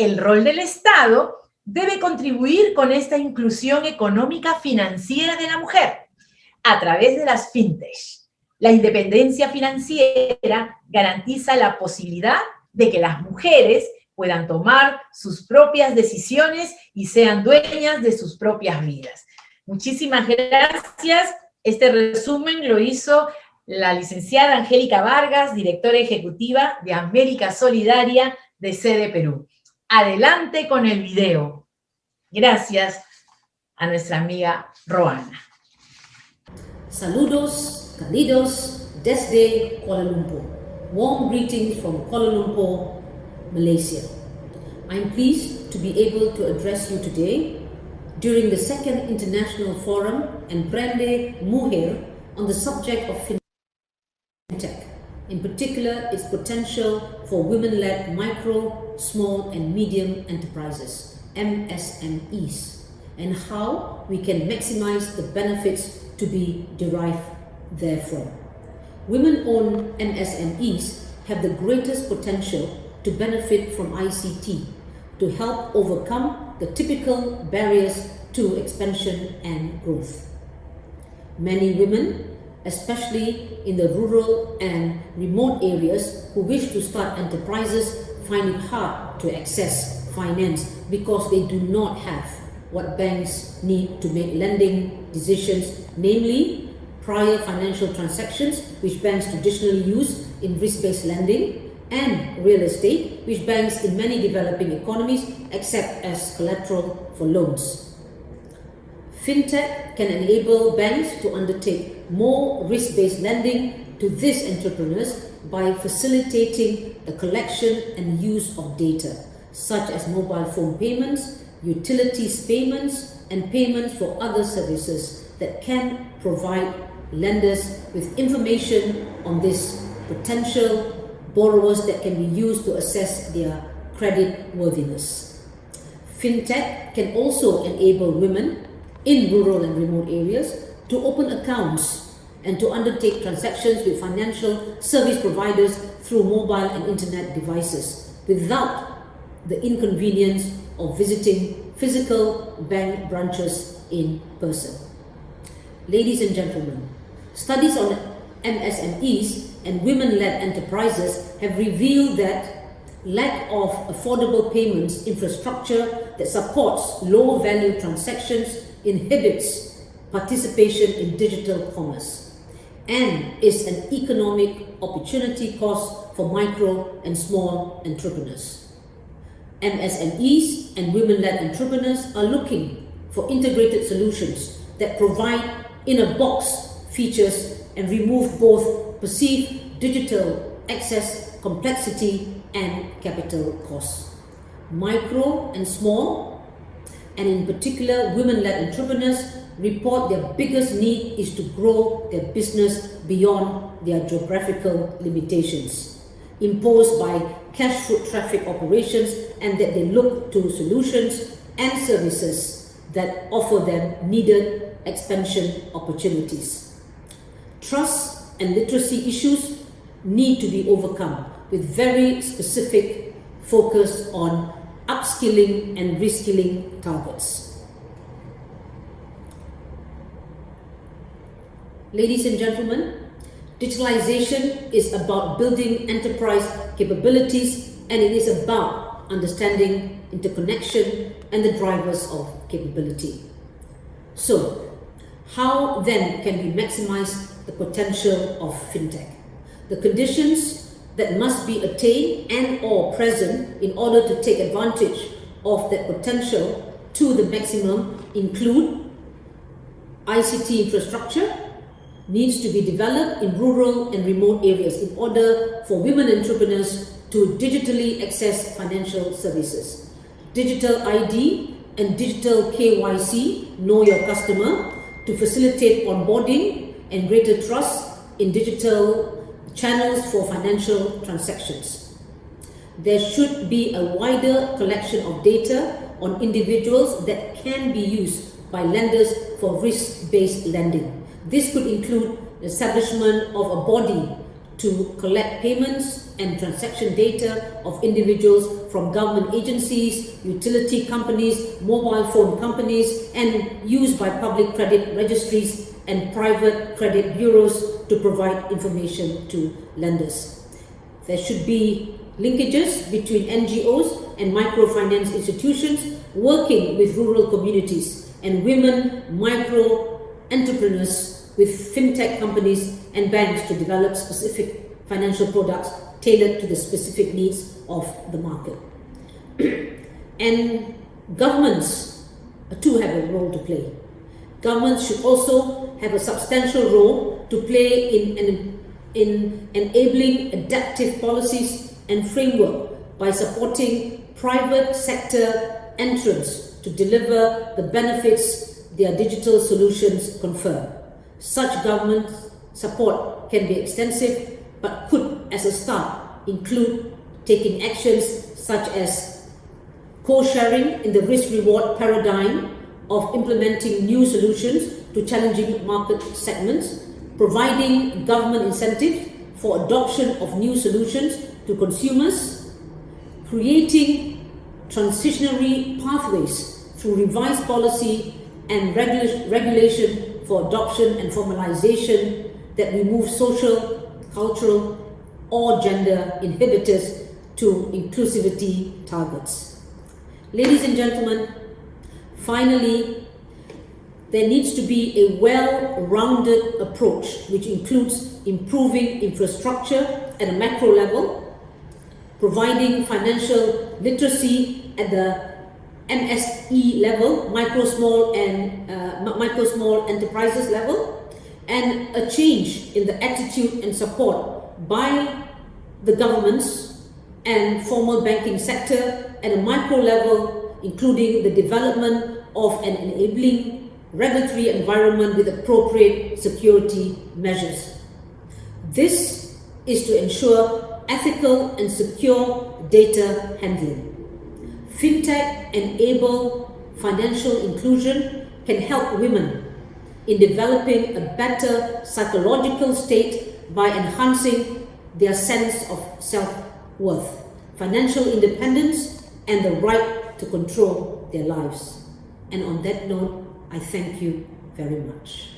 El rol del Estado debe contribuir con esta inclusión económica financiera de la mujer a través de las fintech. La independencia financiera garantiza la posibilidad de que las mujeres puedan tomar sus propias decisiones y sean dueñas de sus propias vidas. Muchísimas gracias. Este resumen lo hizo la licenciada Angélica Vargas, directora ejecutiva de América Solidaria de sede Perú. Adelante con el video. Gracias a nuestra amiga Rohanna. Saludos, cálidos, desde Kuala Lumpur. Warm greetings from Kuala Lumpur, Malaysia. I'm pleased to be able to address you today during the second International Forum Emprende Mujer on the subject of fintech, in particular its potential for women-led micro, small and medium enterprises, MSMEs, and how we can maximize the benefits to be derived therefrom. Women-owned MSMEs have the greatest potential to benefit from ICT to help overcome the typical barriers to expansion and growth. Many women, especially in the rural and remote areas who wish to start enterprises, find it hard to access finance because they do not have what banks need to make lending decisions, namely prior financial transactions, which banks traditionally use in risk-based lending, and real estate, which banks in many developing economies accept as collateral for loans. Fintech can enable banks to undertake more risk-based lending to these entrepreneurs by facilitating the collection and use of data, such as mobile phone payments, utilities payments, and payments for other services that can provide lenders with information on this potential borrowers that can be used to assess their credit worthiness. Fintech can also enable women in rural and remote areas to open accounts and to undertake transactions with financial service providers through mobile and internet devices without the inconvenience of visiting physical bank branches in person. Ladies and gentlemen, studies on MSMEs and women-led enterprises have revealed that lack of affordable payments infrastructure that supports low-value transactions inhibits participation in digital commerce and is an economic opportunity cost for micro and small entrepreneurs. MSMEs and women-led entrepreneurs are looking for integrated solutions that provide in-a-box features and remove both perceived digital access complexity and capital costs. Micro and small, and in particular women-led entrepreneurs, report their biggest need is to grow their business beyond their geographical limitations imposed by cash foot traffic operations, and that they look to solutions and services that offer them needed expansion opportunities. Trust and literacy issues need to be overcome with very specific focus on upskilling and reskilling targets. Ladies and gentlemen, digitalization is about building enterprise capabilities, and it is about understanding interconnection and the drivers of capability. So, how then can we maximize the potential of fintech? The conditions that must be attained and or present in order to take advantage of that potential to the maximum include ICT infrastructure needs to be developed in rural and remote areas in order for women entrepreneurs to digitally access financial services. Digital ID and digital KYC, know your customer, to facilitate onboarding and greater trust in digital channels for financial transactions. There should be a wider collection of data on individuals that can be used by lenders for risk-based lending. This could include the establishment of a body to collect payments and transaction data of individuals from government agencies, utility companies, mobile phone companies, and used by public credit registries and private credit bureaus to provide information to lenders. There should be linkages between NGOs and microfinance institutions working with rural communities and women micro entrepreneurs with fintech companies and banks to develop specific financial products tailored to the specific needs of the market. And governments too have a role to play. Governments should also have a substantial role to play in enabling adaptive policies and framework by supporting private sector entrants to deliver the benefits their digital solutions confer. Such government support can be extensive, but could, as a start, include taking actions such as co-sharing in the risk-reward paradigm of implementing new solutions to challenging market segments, providing government incentives for adoption of new solutions to consumers, creating transitionary pathways through revised policy and regulation for adoption and formalization that remove social, cultural, or gender inhibitors to inclusivity targets. Ladies and gentlemen, finally, there needs to be a well-rounded approach which includes improving infrastructure at a macro level, providing financial literacy at the MSE level, micro small enterprises level, and a change in the attitude and support by the governments and formal banking sector at a micro level, including the development of an enabling regulatory environment with appropriate security measures. This is to ensure ethical and secure data handling. Fintech enable financial inclusion can help women in developing a better psychological state by enhancing their sense of self-worth, financial independence, and the right to control their lives. And on that note, I thank you very much.